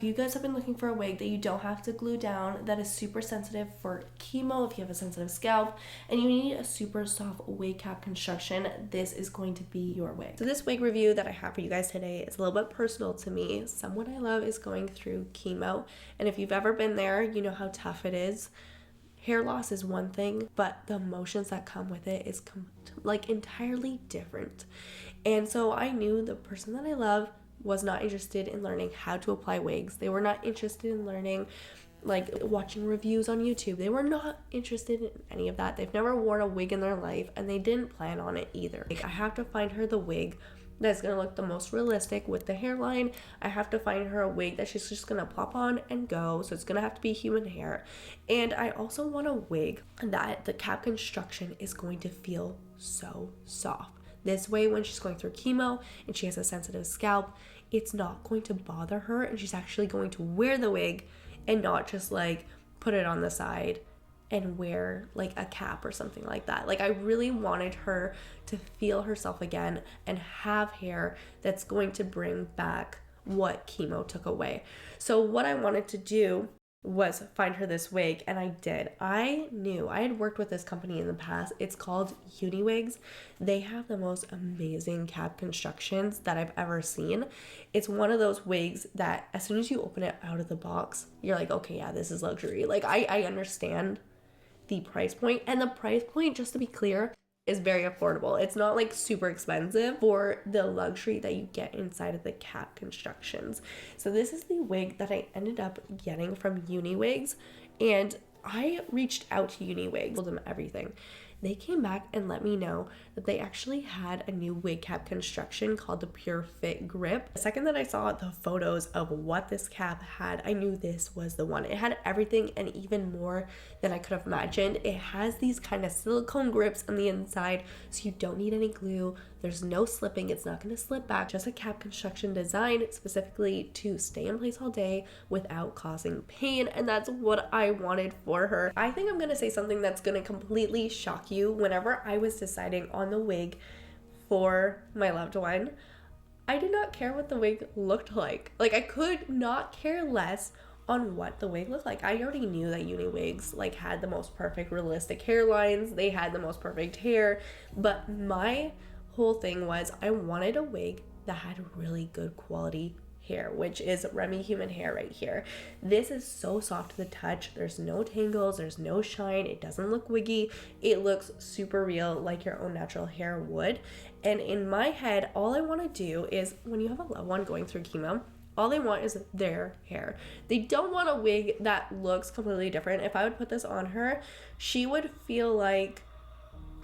If you guys have been looking for a wig that you don't have to glue down, that is super sensitive for chemo, if you have a sensitive scalp, and you need a super soft wig cap construction, this is going to be your wig. So this wig review that I have for you guys today is a little bit personal to me. Someone I love is going through chemo, and if you've ever been there, you know how tough it is. Hair loss is one thing, but the emotions that come with it is like entirely different. And so I knew the person that I love was not interested in learning how to apply wigs. They were not interested in learning, like watching reviews on YouTube. They were not interested in any of that. They've never worn a wig in their life, and they didn't plan on it either. Like, I have to find her the wig that's gonna look the most realistic with the hairline. I have to find her a wig that she's just gonna plop on and go, so it's gonna have to be human hair. And I also want a wig that the cap construction is going to feel so soft. This way, when she's going through chemo and she has a sensitive scalp, it's not going to bother her, and she's actually going to wear the wig and not just like put it on the side and wear like a cap or something like that. Like, I really wanted her to feel herself again and have hair that's going to bring back what chemo took away. So what I wanted to do was find her this wig, and I did. I knew I had worked with this company in the past. It's called Uniwigs. They have the most amazing cap constructions that I've ever seen. It's one of those wigs that as soon as you open it out of the box, you're like, okay, yeah, this is luxury. Like, I understand the price point, and the price point, just to be clear, is very affordable. It's not like super expensive for the luxury that you get inside of the cap constructions. So this is the wig that I ended up getting from Uniwigs, and I reached out to Uniwigs, told them everything. They came back and let me know that they actually had a new wig cap construction called the PureFit Grip. The second that I saw the photos of what this cap had, I knew this was the one. It had everything and even more than I could have imagined. It has these kind of silicone grips on the inside, so you don't need any glue. There's no slipping. It's not going to slip back. Just a cap construction designed specifically to stay in place all day without causing pain, and that's what I wanted for her. I think I'm going to say something that's going to completely shock you. Whenever I was deciding on the wig for my loved one, I did not care what the wig looked like. Like, I could not care less on what the wig looked like. I already knew that Uniwigs like had the most perfect realistic hairlines. They had the most perfect hair, but my whole thing was I wanted a wig that had really good quality hair, which is Remy human hair right here. This is so soft to the touch. There's no tangles, there's no shine, it doesn't look wiggy. It looks super real, like your own natural hair would. And in my head, all I want to do is, when you have a loved one going through chemo, all they want is their hair. They don't want a wig that looks completely different. If I would put this on her, she would feel like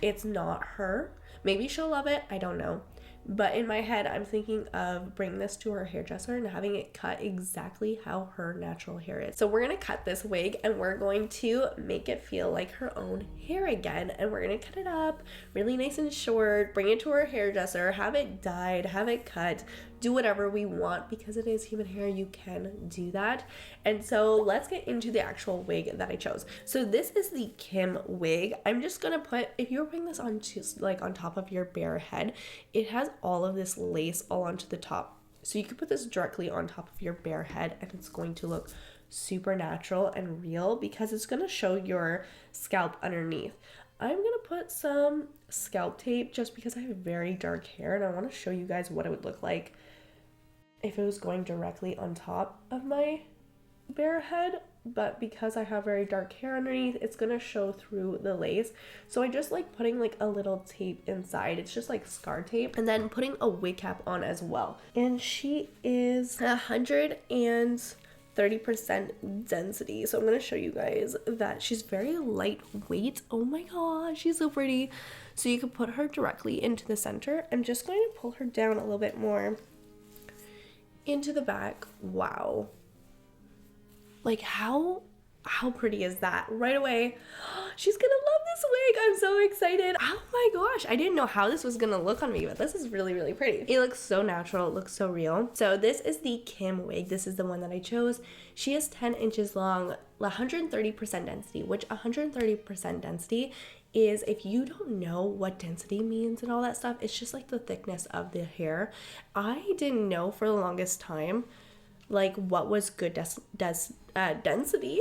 it's not her. Maybe she'll love it, I don't know. But in my head, I'm thinking of bringing this to her hairdresser and having it cut exactly how her natural hair is. So we're gonna cut this wig and we're going to make it feel like her own hair again. And we're gonna cut it up really nice and short, bring it to her hairdresser, have it dyed, have it cut, do whatever we want. Because it is human hair, you can do that. And so let's get into the actual wig that I chose. So this is the Kimi wig. I'm just gonna put, if you're putting this on just like on top of your bare head, it has all of this lace all onto the top. So you could put this directly on top of your bare head and it's going to look super natural and real because it's gonna show your scalp underneath. I'm gonna put some scalp tape just because I have very dark hair and I want to show you guys what it would look like if it was going directly on top of my bare head. But because I have very dark hair underneath, it's gonna show through the lace. So I just like putting like a little tape inside. It's just like scar tape, and then putting a wig cap on as well. And she is 130% density. So I'm gonna show you guys that she's very lightweight. Oh my gosh, she's so pretty. So you can put her directly into the center. I'm just going to pull her down a little bit more into the back. Wow. Like, how pretty is that? Right away, she's gonna love this wig. I'm so excited. Oh my gosh, I didn't know how this was gonna look on me, but this is really, really pretty. It looks so natural, it looks so real. So this is the Kimi wig. This is the one that I chose. She is 10 inches long, 130% density, which 130% density is, if you don't know what density means and all that stuff, it's just like the thickness of the hair. I didn't know for the longest time like what was good density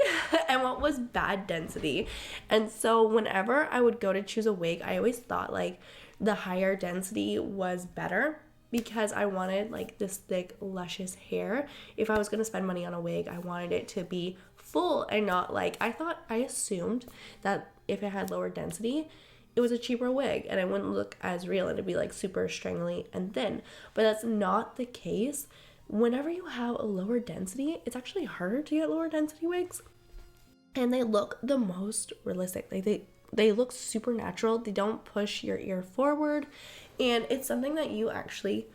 and what was bad density. And so whenever I would go to choose a wig, I always thought like the higher density was better, because I wanted like this thick, luscious hair. If I was going to spend money on a wig, I wanted it to be full and not like, I assumed that if it had lower density, it was a cheaper wig and it wouldn't look as real and it'd be like super strangly and thin. But that's not the case. Whenever you have a lower density, it's actually harder to get lower density wigs, and they look the most realistic. They look super natural. They don't push your ear forward, and it's something that you actually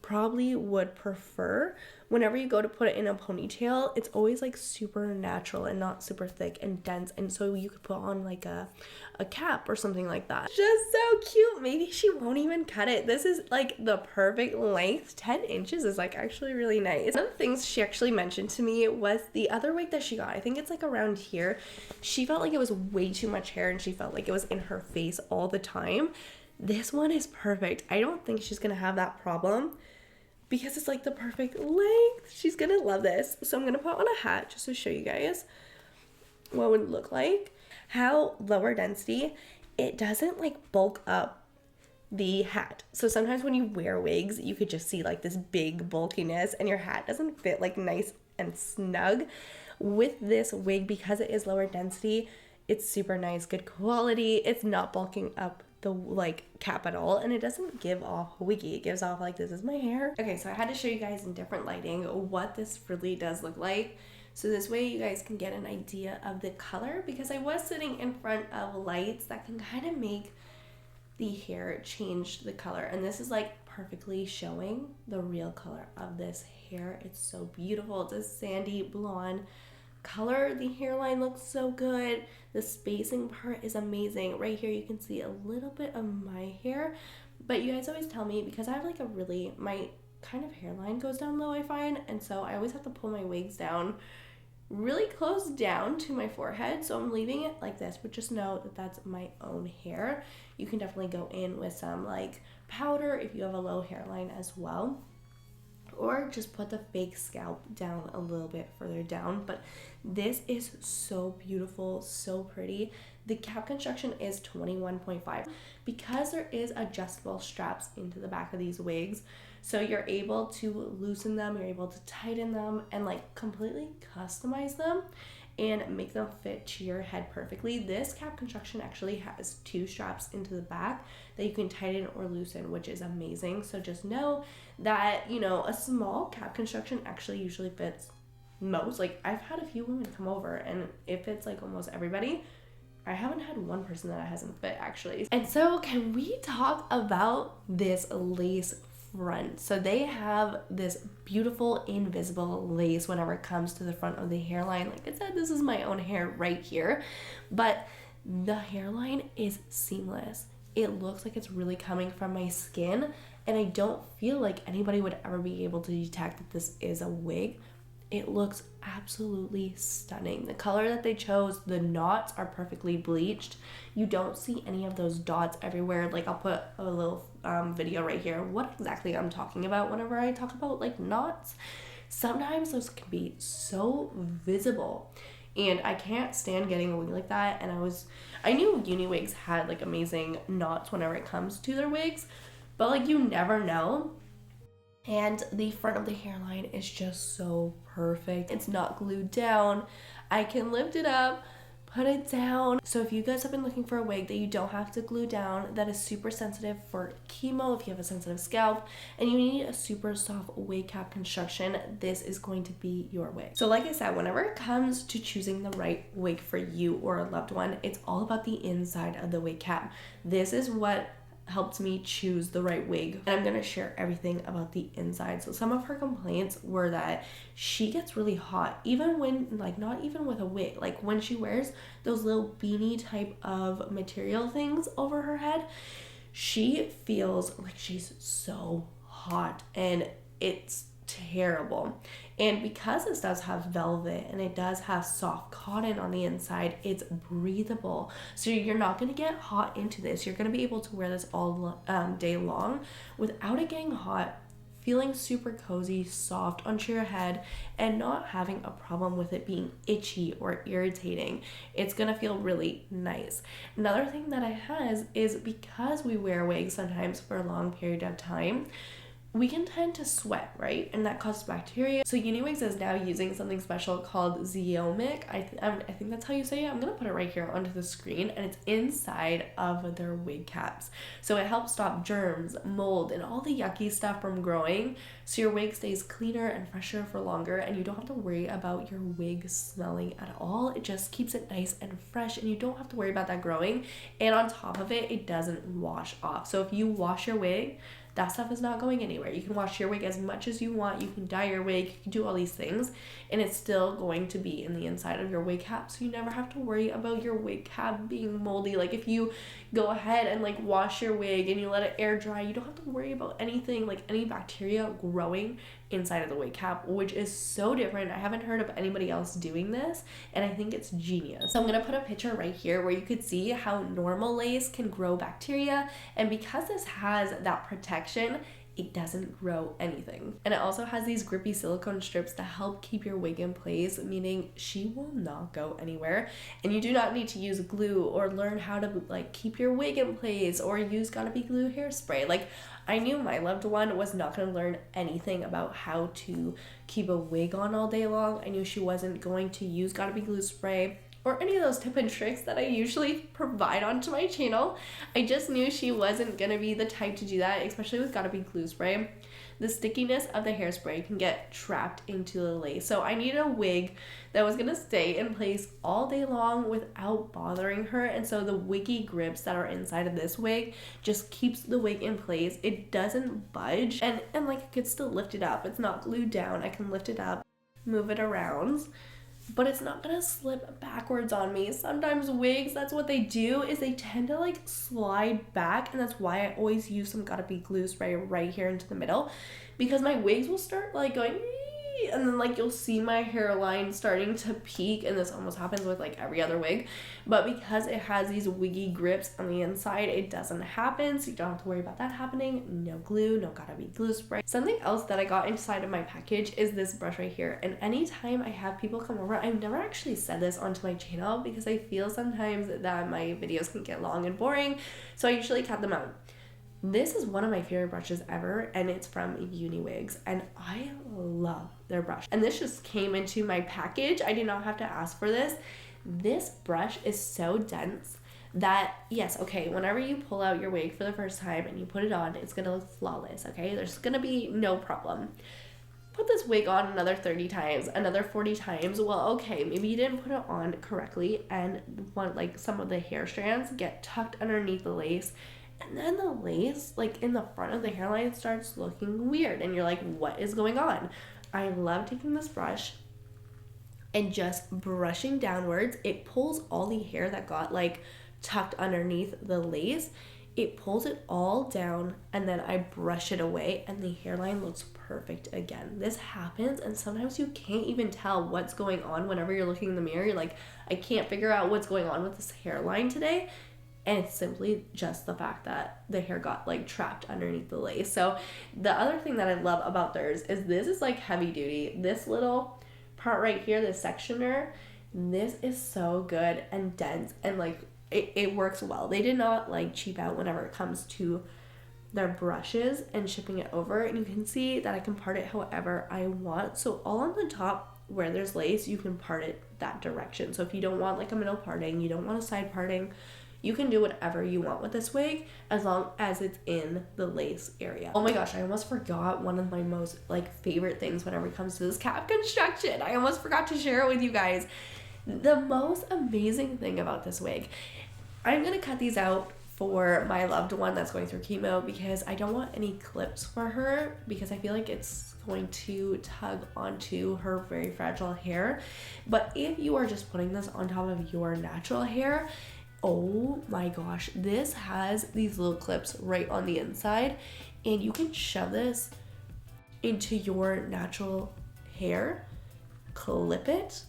probably would prefer. Whenever you go to put it in a ponytail, it's always like super natural and not super thick and dense, and so you could put on like a cap or something like that. Just so cute. Maybe she won't even cut it. This is like the perfect length. 10 inches is like actually really nice. One of the things she actually mentioned to me was the other wig that she got. I think it's like around here. She felt like it was way too much hair and she felt like it was in her face all the time. This one is perfect. I don't think she's gonna have that problem, because it's like the perfect length. She's gonna love this. So I'm gonna put on a hat just to show you guys what it would look like. How lower density, it doesn't like bulk up the hat. So sometimes when you wear wigs, you could just see like this big bulkiness and your hat doesn't fit like nice and snug. With this wig, because it is lower density, it's super nice, good quality. It's not bulking up the like cap at all, and it doesn't give off wiggy. It gives off like, this is my hair. Okay, so I had to show you guys in different lighting what this really does look like, so this way you guys can get an idea of the color, because I was sitting in front of lights that can kind of make the hair change the color, and this is like perfectly showing the real color of this hair. It's so beautiful. It's a sandy blonde color. The hairline looks so good. The spacing part is amazing. Right here you can see a little bit of my hair, but you guys always tell me, because I have like my kind of hairline goes down low, I find, and so I always have to pull my wigs down really close down to my forehead, so I'm leaving it like this, but just know that that's my own hair. You can definitely go in with some like powder if you have a low hairline as well, or just put the fake scalp down a little bit further down. But this is so beautiful, so pretty. The cap construction is 21.5 because there is adjustable straps into the back of these wigs, so you're able to loosen them, you're able to tighten them, and like completely customize them and make them fit to your head perfectly. This cap construction actually has 2 straps into the back that you can tighten or loosen, which is amazing. So just know that, you know, a small cap construction actually usually fits most. Like, I've had a few women come over and it fits like almost everybody. I haven't had one person that it hasn't fit actually. And so can we talk about this lace front? So they have this beautiful invisible lace whenever it comes to the front of the hairline. Like I said, this is my own hair right here, but the hairline is seamless. It looks like it's really coming from my skin, and I don't feel like anybody would ever be able to detect that this is a wig. It looks absolutely stunning. The color that they chose, the knots are perfectly bleached. You don't see any of those dots everywhere. Like, I'll put a little video right here what exactly I'm talking about whenever I talk about like knots. Sometimes those can be so visible, and I can't stand getting a wig like that. And I knew Uniwigs had like amazing knots whenever it comes to their wigs, but like you never know. And the front of the hairline is just so perfect. It's not glued down. I can lift it up, put it down. So if you guys have been looking for a wig that you don't have to glue down, that is super sensitive for chemo, if you have a sensitive scalp, and you need a super soft wig cap construction, this is going to be your wig. So like I said, whenever it comes to choosing the right wig for you or a loved one, it's all about the inside of the wig cap. This is what helped me choose the right wig, and I'm gonna share everything about the inside. So some of her complaints were that she gets really hot even when, like, not even with a wig, like when she wears those little beanie type of material things over her head, she feels like she's so hot, and it's terrible. And because this does have velvet and it does have soft cotton on the inside, it's breathable, so you're not going to get hot into this. You're going to be able to wear this all day long without it getting hot feeling super cozy, soft onto your head, and not having a problem with it being itchy or irritating. It's gonna feel really nice. Another thing that it has is because we wear wigs sometimes for a long period of time, we can tend to sweat, right? And that causes bacteria. So Uniwigs is now using something special called 𝙥𝙧𝙤𝙪𝙘𝙨. I think that's how you say it. I'm gonna put it right here onto the screen, and it's inside of their wig caps. So it helps stop germs, mold, and all the yucky stuff from growing, so your wig stays cleaner and fresher for longer, and you don't have to worry about your wig smelling at all. It just keeps it nice and fresh, and you don't have to worry about that growing. And on top of it, it doesn't wash off. So if you wash your wig, that stuff is not going anywhere. You can wash your wig as much as you want. You can dye your wig. You can do all these things, and it's still going to be in the inside of your wig cap, so you never have to worry about your wig cap being moldy. Like if you go ahead and like wash your wig and you let it air dry, you don't have to worry about anything, like any bacteria growing inside of the wig cap, which is so different. I haven't heard of anybody else doing this, and I think it's genius. So I'm gonna put a picture right here where you could see how normal lace can grow bacteria, and because this has that protection, it doesn't grow anything. And it also has these grippy silicone strips to help keep your wig in place, meaning she will not go anywhere. And you do not need to use glue or learn how to like keep your wig in place or use Got2b glue hairspray. Like I knew my loved one was not going to learn anything about how to keep a wig on all day long. I knew she wasn't going to use Got2b glue spray or any of those tips and tricks that I usually provide onto my channel. I just knew she wasn't gonna be the type to do that, especially with Got2b glue spray. The stickiness of the hairspray can get trapped into the lace. So I needed a wig that was gonna stay in place all day long without bothering her. And so the wiggy grips that are inside of this wig just keeps the wig in place. It doesn't budge, and like I could still lift it up. It's not glued down. I can lift it up, move it around, but it's not gonna slip backwards on me. Sometimes wigs, that's what they do, is they tend to like slide back, and that's why I always use some Got2b glue spray right here into the middle, because my wigs will start like going, and then like you'll see my hairline starting to peak, and this almost happens with like every other wig, but because it has these wiggy grips on the inside, it doesn't happen, so you don't have to worry about that happening. No glue, no Got2b glue spray. Something else that I got inside of my package is this brush right here, and anytime I have people come over, I've never actually said this onto my channel because I feel sometimes that my videos can get long and boring, so I usually cut them out. This is one of my favorite brushes ever, and it's from Uniwigs, and I love their brush. And this just came into my package. I did not have to ask for this. This brush is so dense that, yes, okay, whenever you pull out your wig for the first time and you put it on, it's gonna look flawless, okay? There's gonna be no problem. Put this wig on another 30 times, another 40 times. Well, okay, maybe you didn't put it on correctly, and like some of the hair strands get tucked underneath the lace, and then the lace, like in the front of the hairline, starts looking weird, and you're like, what is going on? I love taking this brush and just brushing downwards. It pulls all the hair that got like tucked underneath the lace. It pulls it all down, and then I brush it away, and the hairline looks perfect again. This happens, and sometimes you can't even tell what's going on whenever you're looking in the mirror. You're like, I can't figure out what's going on with this hairline today. And it's simply just the fact that the hair got like trapped underneath the lace. So the other thing that I love about theirs is this is like heavy duty. This little part right here, this sectioner, this is so good and dense, and like it works well. They did not like cheap out whenever it comes to their brushes and shipping it over. And you can see that I can part it however I want. So all on the top where there's lace, you can part it that direction. So if you don't want like a middle parting, you don't want a side parting, you can do whatever you want with this wig as long as it's in the lace area. Oh my gosh, I almost forgot one of my most like favorite things whenever it comes to this cap construction. I almost forgot to share it with you guys. The most amazing thing about this wig, I'm gonna cut these out for my loved one that's going through chemo because I don't want any clips for her, because I feel like it's going to tug onto her very fragile hair. But if you are just putting this on top of your natural hair, oh my gosh, this has these little clips right on the inside, and you can shove this into your natural hair, clip it,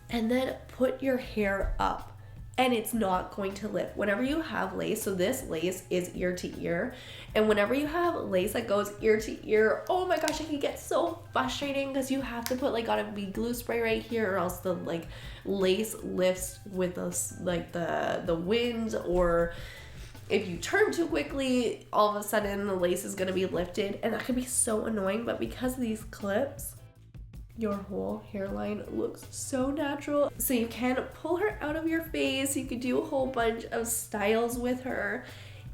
and then put your hair up and it's not going to lift. Whenever you have lace, so this lace is ear to ear, and whenever you have lace that goes ear to ear, oh my gosh, it can get so frustrating because you have to put like gotta be glue spray right here, or else the like lace lifts with us like the wind, or if you turn too quickly, all of a sudden the lace is gonna be lifted, and that can be so annoying. But because of these clips, your whole hairline looks so natural. So you can pull her out of your face, you could do a whole bunch of styles with her,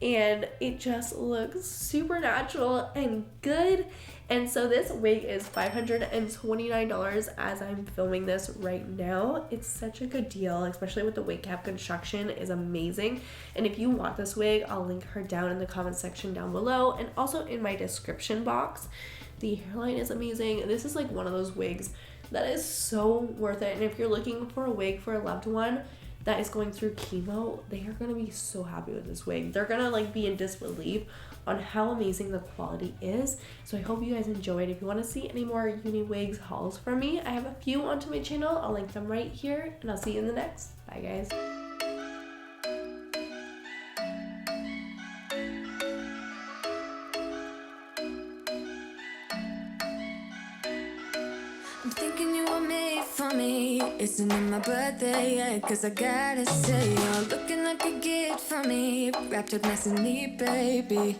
and it just looks super natural and good. And so this wig is $529 as I'm filming this right now. It's such a good deal, especially with the wig cap construction is amazing. And if you want this wig, I'll link her down in the comment section down below, and also in my description box. The hairline is amazing. This is like one of those wigs that is so worth it. And if you're looking for a wig for a loved one that is going through chemo, they are gonna be so happy with this wig. They're gonna like be in disbelief on how amazing the quality is. So I hope you guys enjoyed. If you want to see any more Uniwigs hauls from me, I have a few onto my channel. I'll link them right here, and I'll see you in the next. Bye guys. I'm thinking you were made for me. Isn't it my birthday yet? Cause I gotta say, you're looking like a gift for me. Wrapped up nice and neat, baby.